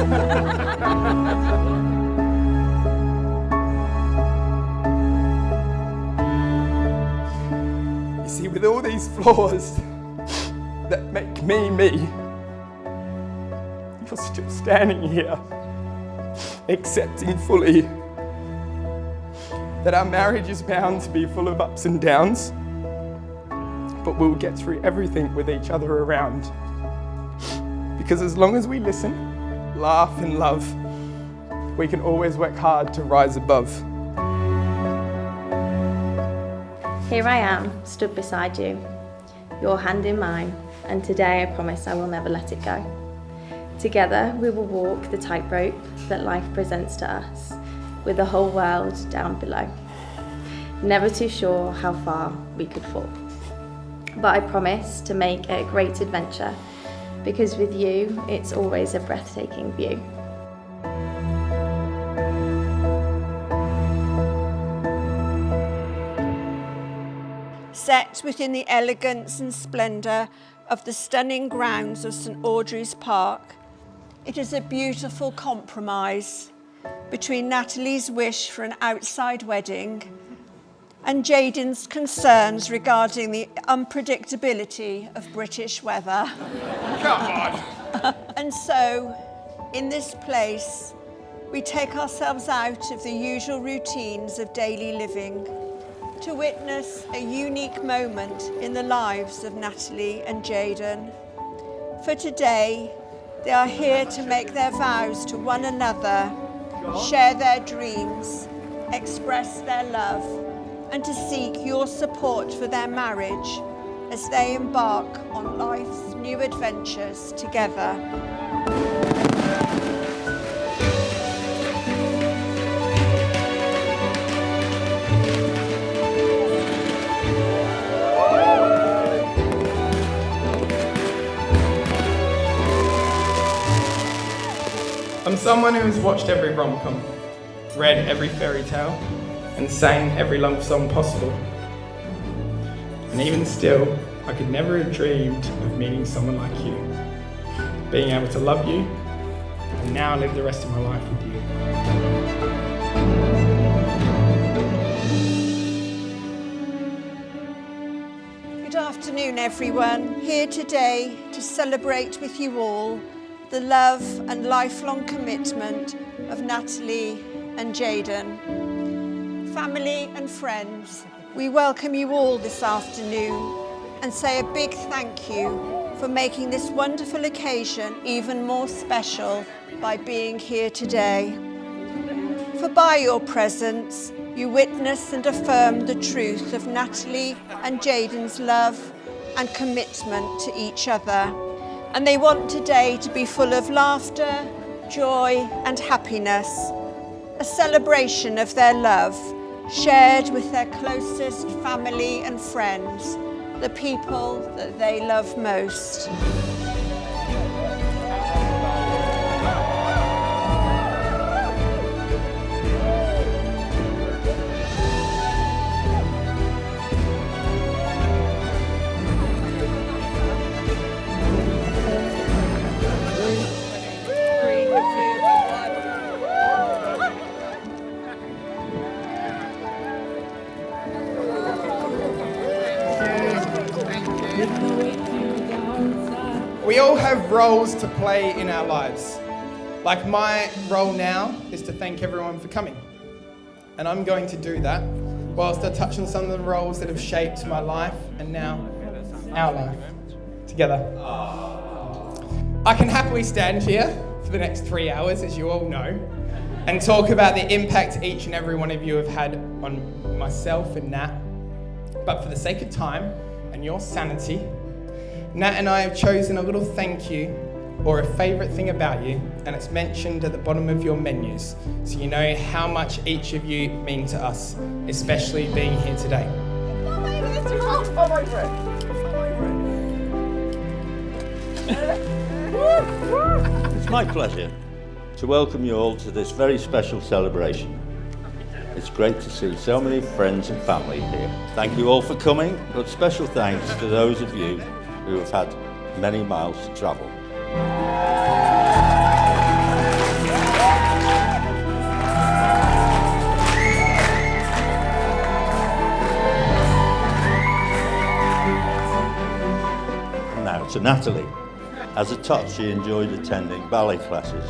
You see, with all these flaws that make me me, you're still standing here, accepting fully that our marriage is bound to be full of ups and downs, but we'll get through everything with each other around. Because as long as we listen, laugh and love, we can always work hard to rise above. Here I am, stood beside you, your hand in mine, and today I promise I will never let it go. Together we will walk the tightrope that life presents to us, with the whole world down below. Never too sure how far we could fall. But I promise to make it a great adventure, because with you, it's always a breathtaking view. Set within the elegance and splendour of the stunning grounds of St Audries Park, it is a beautiful compromise between Natalie's wish for an outside wedding and Jayden's concerns regarding the unpredictability of British weather. Come on! And so, in this place, we take ourselves out of the usual routines of daily living to witness a unique moment in the lives of Natalie and Jayden. For today, they are here to make their vows to one another, share their dreams, express their love, and to seek your support for their marriage as they embark on life's new adventures together. I'm someone who has watched every rom-com, read every fairy tale, and sang every love song possible. And even still, I could never have dreamed of meeting someone like you, being able to love you, and now live the rest of my life with you. Good afternoon, everyone. Here today to celebrate with you all the love and lifelong commitment of Natalie and Jayden. Family and friends, we welcome you all this afternoon and say a big thank you for making this wonderful occasion even more special by being here today. For by your presence, you witness and affirm the truth of Natalie and Jayden's love and commitment to each other. And they want today to be full of laughter, joy and happiness, a celebration of their love, shared with their closest family and friends, the people that they love most. We all have roles to play in our lives. Like my role now is to thank everyone for coming. And I'm going to do that whilst I touch on some of the roles that have shaped my life and now our life together. I can happily stand here for the next 3 hours, as you all know, and talk about the impact each and every one of you have had on myself and Nat. But for the sake of time and your sanity, Nat and I have chosen a little thank you or a favourite thing about you, and it's mentioned at the bottom of your menus, so you know how much each of you mean to us, especially being here today. It's my pleasure to welcome you all to this very special celebration. It's great to see so many friends and family here. Thank you all for coming, but special thanks to those of you who have had many miles to travel. to Natalie. As a tot, she enjoyed attending ballet classes,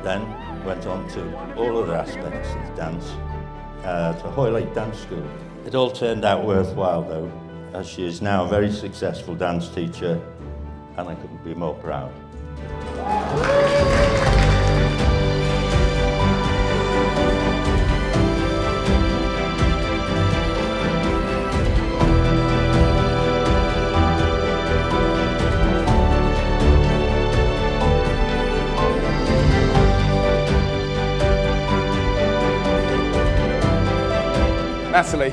then went on to all other aspects of dance, to Hoylake Dance School. It all turned out worthwhile though, as she is now a very successful dance teacher, and I couldn't be more proud. Natalie,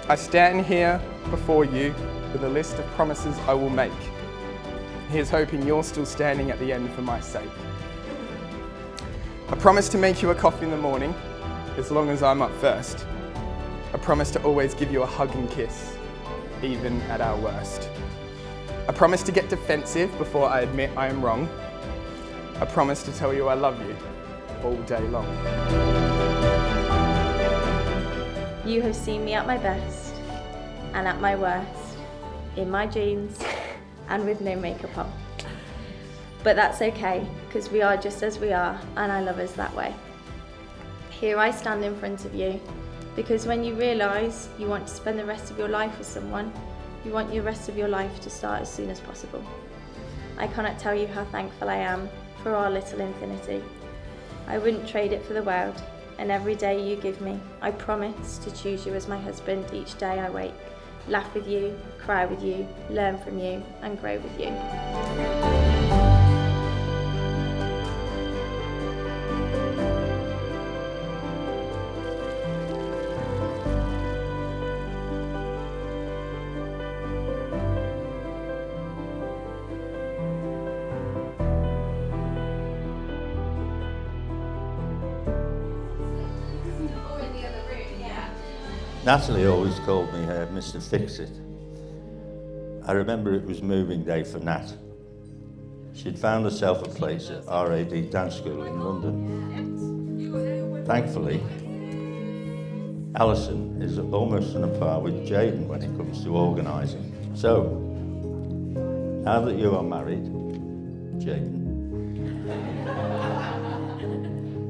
I stand here before you with a list of promises I will make. Here's hoping you're still standing at the end for my sake. I promise to make you a coffee in the morning, as long as I'm up first. I promise to always give you a hug and kiss, even at our worst. I promise to get defensive before I admit I am wrong. I promise to tell you I love you all day long. You have seen me at my best and at my worst, in my jeans and with no makeup on. But that's okay, because we are just as we are, and I love us that way. Here I stand in front of you, because when you realise you want to spend the rest of your life with someone, you want your rest of your life to start as soon as possible. I cannot tell you how thankful I am for our little infinity. I wouldn't trade it for the world. And every day you give me, I promise to choose you as my husband each day I wake. Laugh with you, cry with you, learn from you, and grow with you. Natalie always called me her Mr. Fix-It. I remember it was moving day for Nat. She'd found herself a place at RAD Dance School in London. Thankfully, Alison is almost on a par with Jayden when it comes to organising. So, now that you are married, Jayden,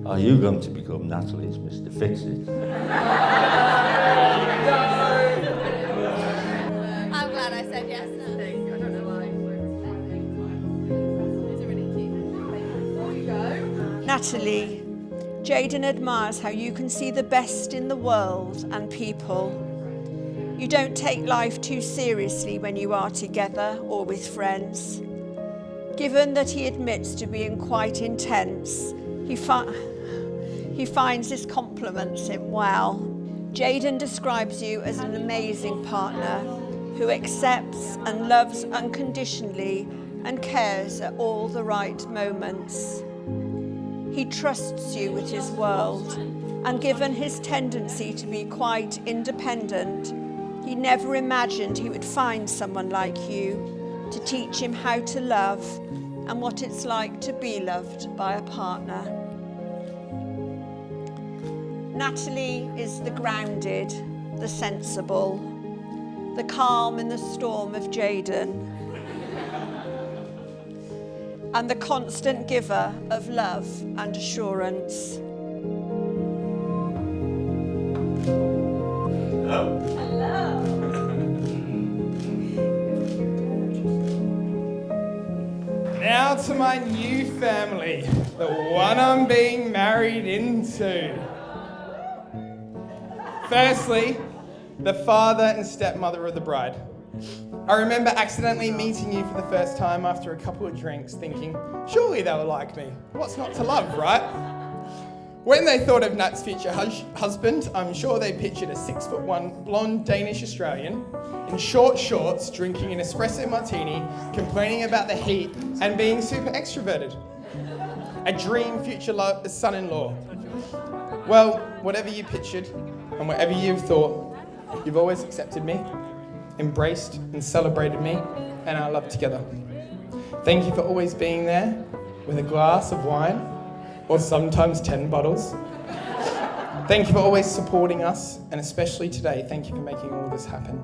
are you going to become Natalie's Mr. Fix-It? I'm glad I said yes. I don't know why. It's really cute. Before you go. Natalie, Jayden admires how you can see the best in the world and people. You don't take life too seriously when you are together or with friends. Given that he admits to being quite intense, he finds this compliments him well. Jayden describes you as an amazing partner who accepts and loves unconditionally and cares at all the right moments. He trusts you with his world, and given his tendency to be quite independent, he never imagined he would find someone like you to teach him how to love and what it's like to be loved by a partner. Natalie is the grounded, the sensible, the calm in the storm of Jayden, and the constant giver of love and assurance. Now to my new family, the one I'm being married into. Firstly, the father and stepmother of the bride. I remember accidentally meeting you for the first time after a couple of drinks, thinking, surely they were like me. What's not to love, right? When they thought of Nat's future husband, I'm sure they pictured a 6'1" blonde Danish Australian in short shorts, drinking an espresso martini, complaining about the heat, and being super extroverted. A dream future son-in-law. Well, whatever you pictured, and whatever you've thought, you've always accepted me, embraced and celebrated me and our love together. Thank you for always being there with a glass of wine, or sometimes 10 bottles. Thank you for always supporting us, and especially today, thank you for making all this happen.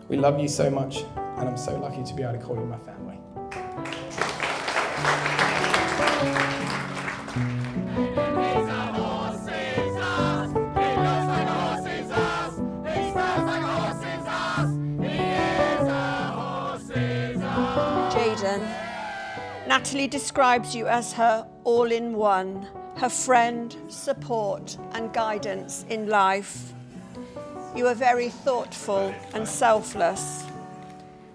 We love you so much. and I'm so lucky to be able to call you my family. Jayden, Natalie describes you as her all-in-one, her friend, support and guidance in life. You are very thoughtful and selfless.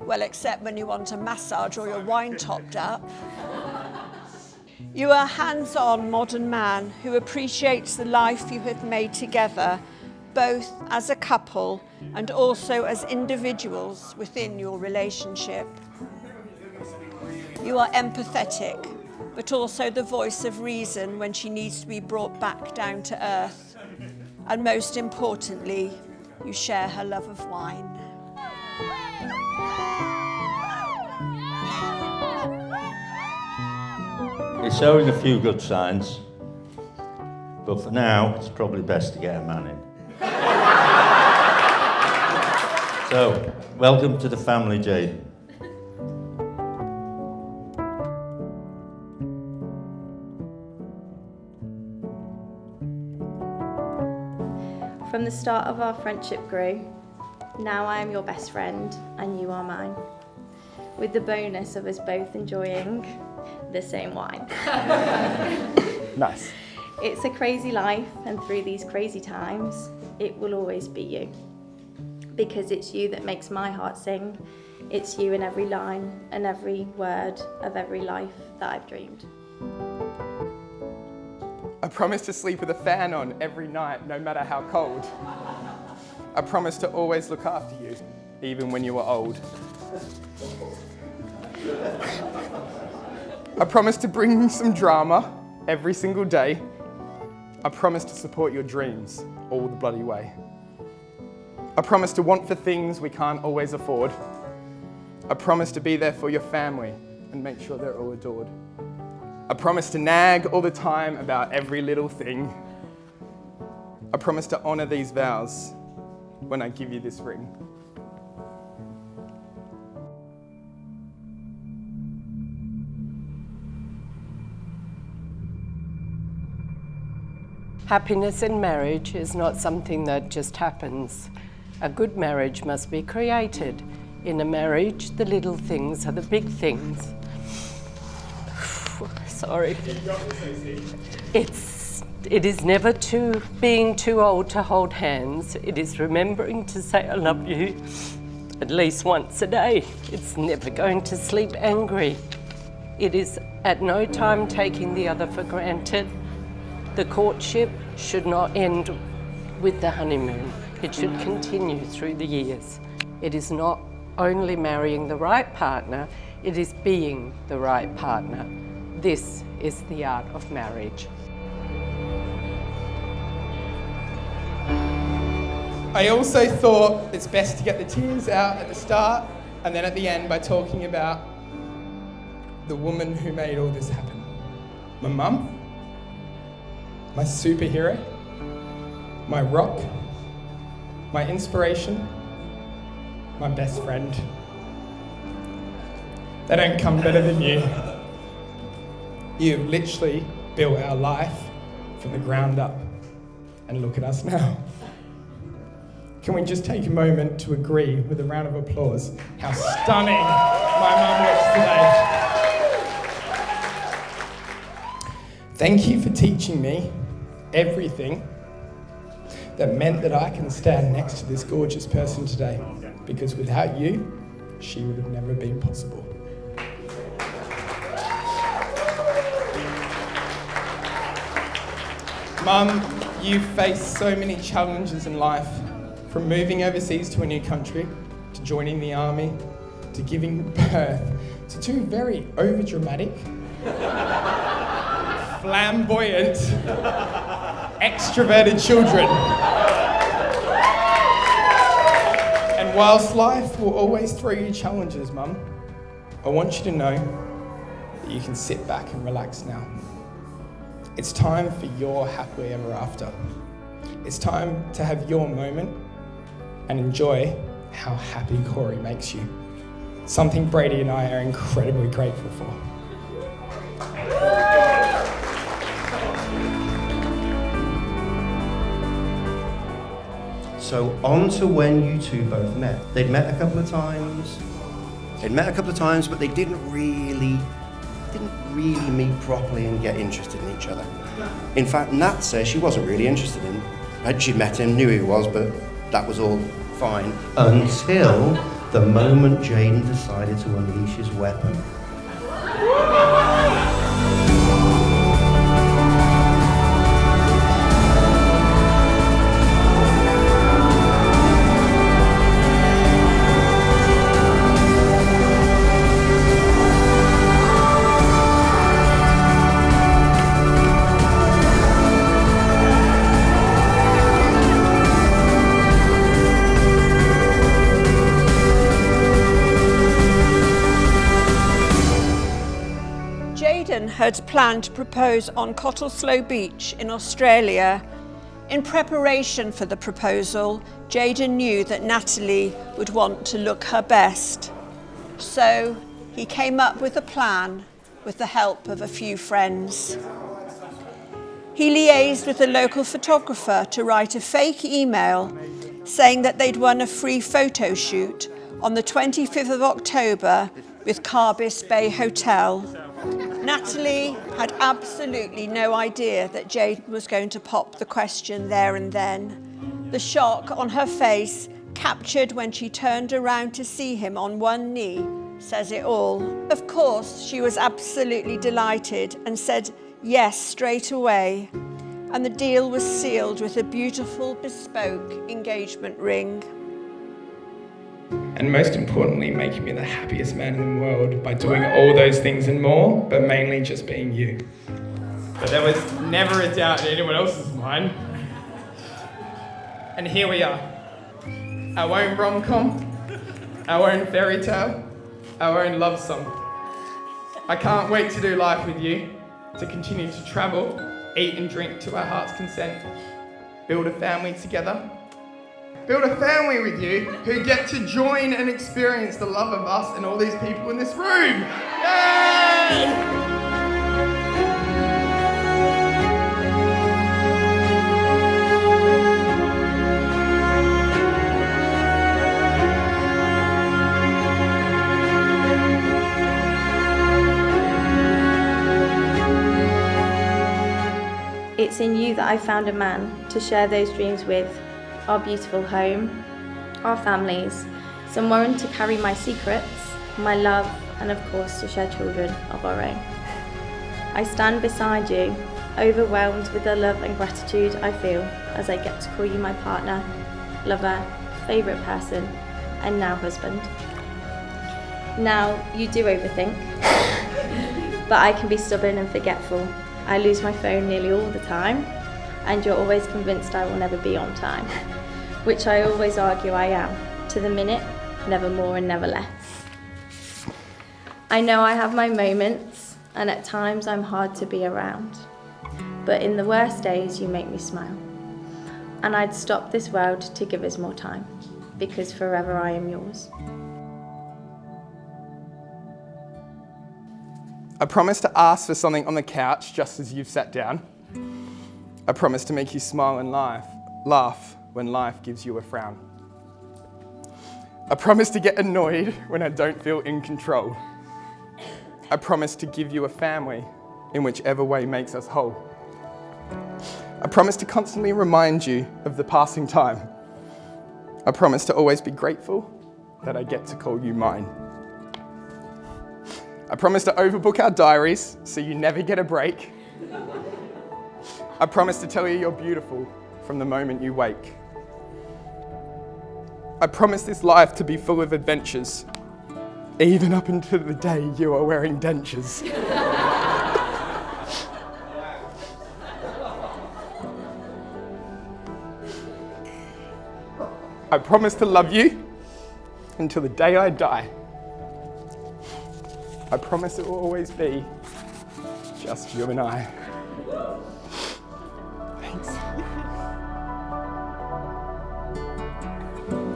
Well, except when you want a massage or your wine topped up. You are a hands-on modern man who appreciates the life you have made together, both as a couple and also as individuals within your relationship. You are empathetic, but also the voice of reason when she needs to be brought back down to earth. And most importantly, you share her love of wine. You're showing a few good signs, but for now, it's probably best to get a man in. So, welcome to the family, Jayden. From the start of our friendship grew. Now I am your best friend and you are mine. With the bonus of us both enjoying the same wine. Nice. It's a crazy life, and through these crazy times, it will always be you. Because it's you that makes my heart sing. It's you in every line and every word of every life that I've dreamed. I promise to sleep with a fan on every night, no matter how cold. I promise to always look after you, even when you are old. I promise to bring some drama every single day. I promise to support your dreams all the bloody way. I promise to want for things we can't always afford. I promise to be there for your family and make sure they're all adored. I promise to nag all the time about every little thing. I promise to honour these vows when I give you this ring. Happiness in marriage is not something that just happens. A good marriage must be created. In a marriage, the little things are the big things. Sorry. It is never being too old to hold hands. It is remembering to say I love you at least once a day. It's never going to sleep angry. It is at no time taking the other for granted. The courtship should not end with the honeymoon. It should continue through the years. It is not only marrying the right partner, it is being the right partner. This is the art of marriage. I also thought it's best to get the tears out at the start and then at the end by talking about the woman who made all this happen. My mum, my superhero, my rock, my inspiration, my best friend. They don't come better than you. You've literally built our life from the ground up. And look at us now. Can we just take a moment to agree with a round of applause how stunning my mum looks today. Thank you for teaching me everything that meant that I can stand next to this gorgeous person today, because without you, she would have never been possible. Mum, you've faced so many challenges in life, from moving overseas to a new country, to joining the army, to giving birth to two very overdramatic, flamboyant, extroverted children. And whilst life will always throw you challenges, Mum, I want you to know that you can sit back and relax now. It's time for your happily ever after. It's time to have your moment and enjoy how happy Corey makes you. something Brady and I are incredibly grateful for. So on to when you two both met. They'd met a couple of times, but they didn't really meet properly and get interested in each other. In fact, Nat says she wasn't really interested in him. She'd met him, knew who he was, but that was all fine. Until the moment Jayden decided to unleash his weapon. Jayden had planned to propose on Cottesloe Beach in Australia. In preparation for the proposal, Jayden knew that Natalie would want to look her best. So he came up with a plan with the help of a few friends. He liaised with a local photographer to write a fake email saying that they'd won a free photo shoot on the 25th of October with Carbis Bay Hotel. Natalie had absolutely no idea that Jayden was going to pop the question there and then. The shock on her face, captured when she turned around to see him on one knee, says it all. Of course, she was absolutely delighted and said yes straight away. And the deal was sealed with a beautiful bespoke engagement ring. And most importantly, making me the happiest man in the world by doing all those things and more, but mainly just being you. But there was never a doubt in anyone else's mind. And here we are. Our own rom-com, our own fairy tale, our own love song. I can't wait to do life with you, to continue to travel, eat and drink to our heart's consent, build a family together. Build a family with you who get to join and experience the love of us and all these people in this room. Yay! It's in you that I found a man to share those dreams with. Our beautiful home, our families, someone to carry my secrets, my love, and of course to share children of our own. I stand beside you, overwhelmed with the love and gratitude I feel as I get to call you my partner, lover, favourite person, and now husband. Now, you do overthink, but I can be stubborn and forgetful. I lose my phone nearly all the time, and you're always convinced I will never be on time, which I always argue I am, to the minute, never more and never less. I know I have my moments, and at times I'm hard to be around, but in the worst days you make me smile. And I'd stop this world to give us more time, because forever I am yours. I promise to ask for something on the couch just as you've sat down. I promise to make you smile and laugh when life gives you a frown. I promise to get annoyed when I don't feel in control. I promise to give you a family in whichever way makes us whole. I promise to constantly remind you of the passing time. I promise to always be grateful that I get to call you mine. I promise to overbook our diaries so you never get a break. I promise to tell you you're beautiful from the moment you wake. I promise this life to be full of adventures, even up until the day you are wearing dentures. I promise to love you until the day I die. I promise it will always be just you and I. Thanks.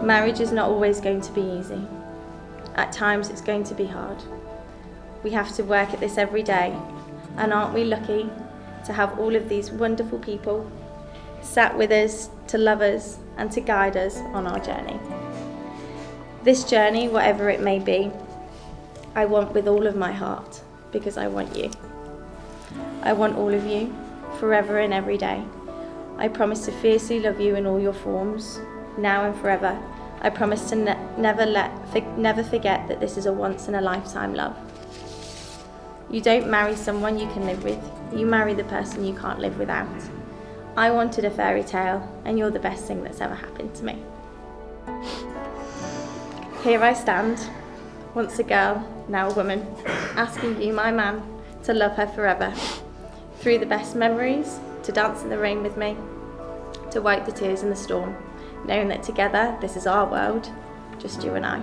Marriage is not always going to be easy. At times it's going to be hard. We have to work at this every day, and aren't we lucky to have all of these wonderful people sat with us to love us and to guide us on our journey. This journey, whatever it may be, I want with all of my heart, because I want you. I want all of you, forever and every day. I promise to fiercely love you in all your forms, now and forever. I promise to never forget that this is a once-in-a-lifetime love. You don't marry someone you can live with, you marry the person you can't live without. I wanted a fairy tale, and you're the best thing that's ever happened to me. Here I stand, once a girl, now a woman, asking you, my man, to love her forever. Through the best memories, to dance in the rain with me, to wipe the tears in the storm, knowing that together, this is our world, just you and I.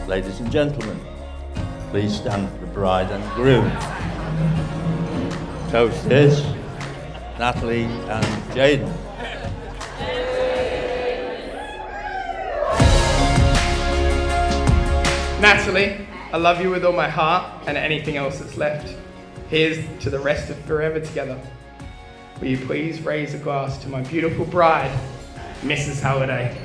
Ladies and gentlemen, please stand for the bride and groom. Toasters, Natalie and Jayden. Natalie, I love you with all my heart and anything else that's left. Here's to the rest of forever together. Will you please raise a glass to my beautiful bride, Mrs. Halliday.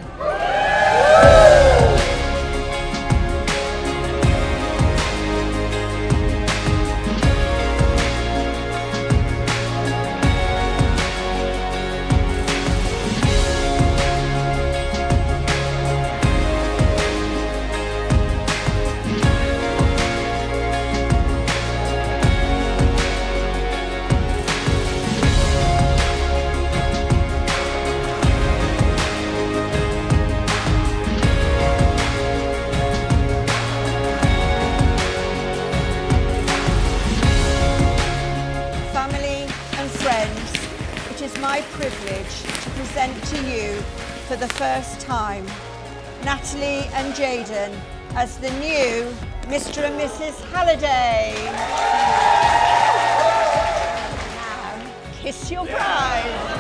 My privilege to present to you for the first time Natalie and Jayden as the new Mr. and Mrs. Halliday. Now, kiss your bride.